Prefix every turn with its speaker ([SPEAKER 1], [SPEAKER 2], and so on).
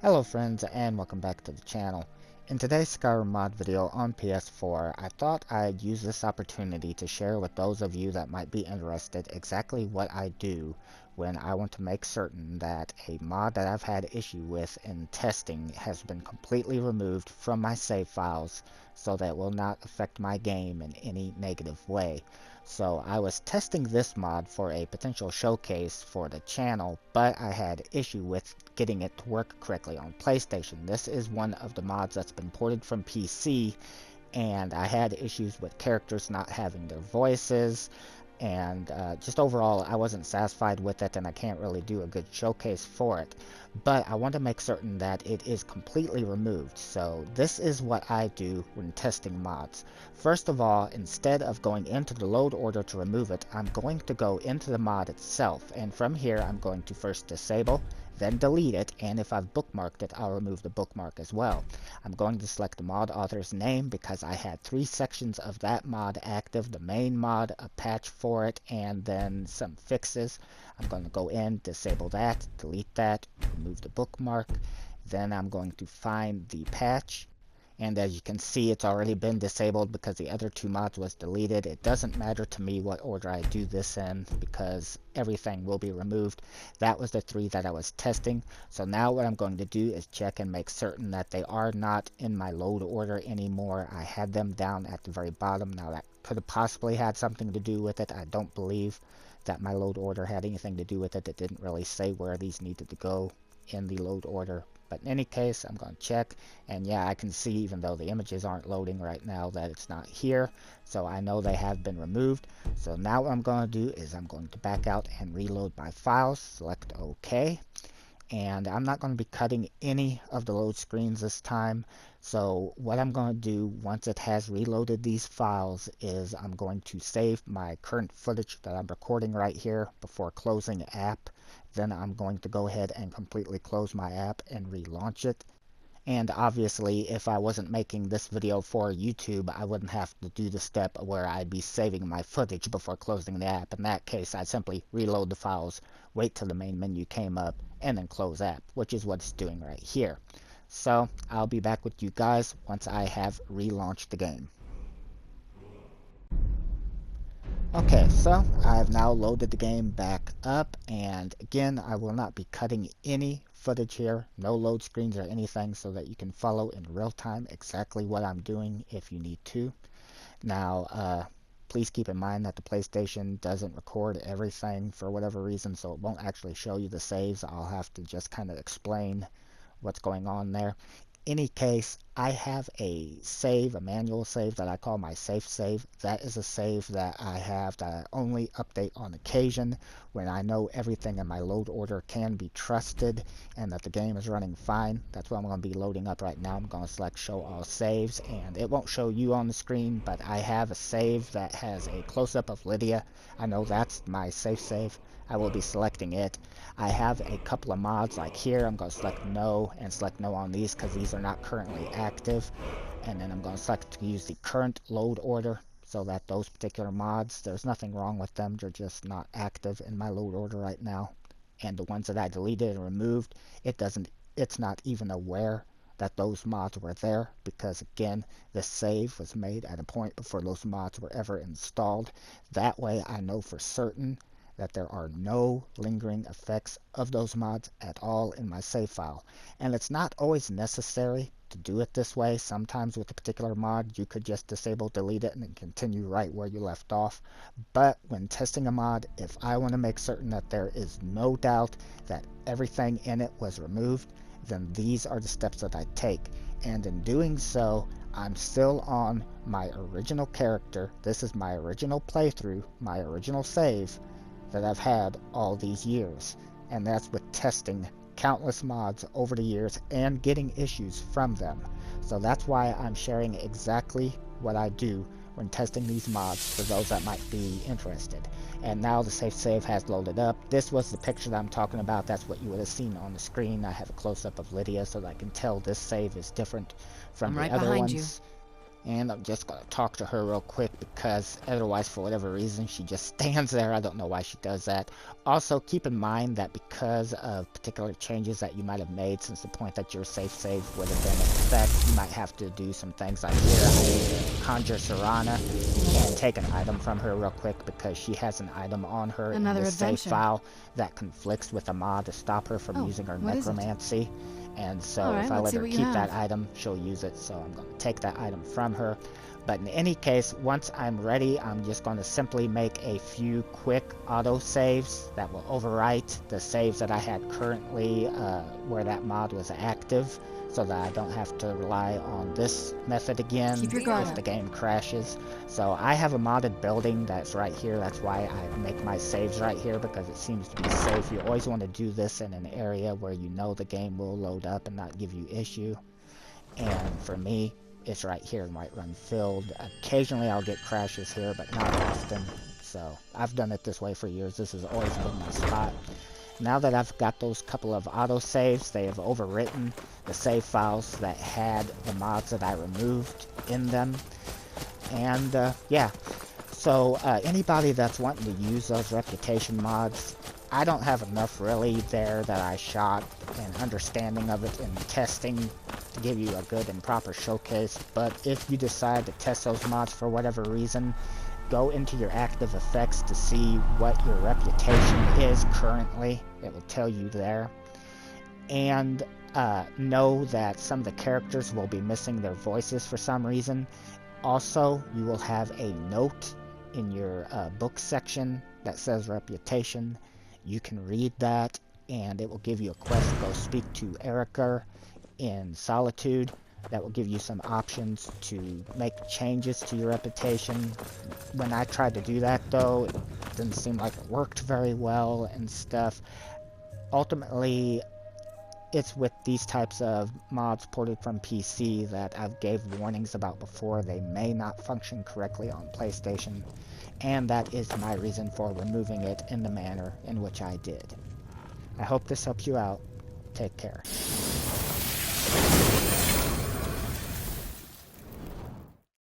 [SPEAKER 1] Hello friends and welcome back to the channel. In today's Skyrim mod video on PS4, I thought I'd use this opportunity to share with those of you that might be interested exactly what I do when I want to make certain that a mod that I've had issue with in testing has been completely removed from my save files so that it will not affect my game in any negative way. So I was testing this mod for a potential showcase for the channel, but I had issue with getting it to work correctly on PlayStation. This is one of the mods that's been ported from PC, and I had issues with characters not having their voices, and just overall I wasn't satisfied with it, and I can't really do a good showcase for it. But I want to make certain that it is completely removed, so this is what I do when testing mods. First of all, instead of going into the load order to remove it, I'm going to go into the mod itself, and from here I'm going to first disable, then delete it, and if I've bookmarked it, I'll remove the bookmark as well. I'm going to select the mod author's name because I had 3 sections of that mod active: the main mod, a patch for it, and then some fixes. I'm going to go in, disable that, delete that, remove the bookmark. Then I'm going to find the patch. And as you can see, it's already been disabled because the other 2 mods was deleted. It doesn't matter to me what order I do this in because everything will be removed. That was the 3 that I was testing. So now what I'm going to do is check and make certain that they are not in my load order anymore. I had them down at the very bottom. Now that could have possibly had something to do with it. I don't believe that my load order had anything to do with it. It didn't really say where these needed to go in the load order. But in any case, I'm going to check, and yeah, I can see, even though the images aren't loading right now, that it's not here. So I know they have been removed. So now what I'm going to do is I'm going to back out and reload my files, select OK. And I'm not going to be cutting any of the load screens this time. So what I'm going to do once it has reloaded these files is I'm going to save my current footage that I'm recording right here before closing the app. Then I'm going to go ahead and completely close my app and relaunch it. And obviously, if I wasn't making this video for YouTube, I wouldn't have to do the step where I'd be saving my footage before closing the app. In that case, I'd simply reload the files, wait till the main menu came up, and then close app, which is what it's doing right here. So I'll be back with you guys once I have relaunched the game. Okay, so I've now loaded the game back up, and again, I will not be cutting any footage here, no load screens or anything, so that you can follow in real time exactly what I'm doing if you need to. Now, please keep in mind that the PlayStation doesn't record everything for whatever reason, so it won't actually show you the saves. I'll have to just kind of explain what's going on there. Any case, I have a save, a manual save that I call my safe save. That is a save that I have that I only update on occasion when I know everything in my load order can be trusted and that the game is running fine. That's what I'm going to be loading up right now. I'm going to select show all saves, and it won't show you on the screen, but I have a save that has a close-up of Lydia. I know that's my safe save. I will be selecting it. I have a couple of mods like here. I'm going to select no and select no on these because these are not currently active. And then I'm going to select to use the current load order so that those particular mods, there's nothing wrong with them. They're just not active in my load order right now. And the ones that I deleted and removed, it's not even aware that those mods were there because, again, the save was made at a point before those mods were ever installed. That way I know for certain that there are no lingering effects of those mods at all in my save file. And it's not always necessary to do it this way. Sometimes with a particular mod, you could just disable, delete it, and then continue right where you left off. But when testing a mod, if I want to make certain that there is no doubt that everything in it was removed, then these are the steps that I take. And in doing so, I'm still on my original character. This is my original playthrough, my original save that I've had all these years, and that's with testing countless mods over the years and getting issues from them. So that's why I'm sharing exactly what I do when testing these mods for those that might be interested. And now the safe save has loaded up. This was the picture that I'm talking about. That's what you would have seen on the screen. I have a close-up of Lydia so that I can tell this save is different from the other ones. And I'm just gonna talk to her real quick because otherwise, for whatever reason, she just stands there. I don't know why she does that. Also, keep in mind that because of particular changes that you might have made since the point that your save would have been in effect, you might have to do some things like here. I conjure Serana and take an item from her real quick because she has an item on her in this save file that conflicts with a mod to stop her from using her necromancy. And so if I let her keep that item, she'll use it. So I'm going to take that item from her. But in any case, once I'm ready, I'm just going to simply make a few quick auto saves that will overwrite the saves that I had currently where that mod was active, so that I don't have to rely on this method again if the game crashes. So I have a modded building that's right here. That's why I make my saves right here, because it seems to be safe. You always want to do this in an area where you know the game will load up and not give you issue. And for me, it's right here in Whiterun Field. Occasionally I'll get crashes here, but not often. So I've done it this way for years. This has always been my spot. Now that I've got those couple of autosaves, they have overwritten the save files that had the mods that I removed in them. And yeah, so anybody that's wanting to use those reputation mods, I don't have enough really there that I shot and understanding of it in testing to give you a good and proper showcase. But if you decide to test those mods for whatever reason, go into your active effects to see what your reputation is currently. It will tell you there. And know that some of the characters will be missing their voices for some reason. Also, you will have a note in your book section that says reputation. You can read that, and it will give you a quest to go speak to Erica in Solitude. That will give you some options to make changes to your reputation. When I tried to do that, though, it didn't seem like it worked very well and stuff. Ultimately, it's with these types of mods ported from PC that I've gave warnings about before. They may not function correctly on PlayStation, and that is my reason for removing it in the manner in which I did. I hope this helps you out. Take care.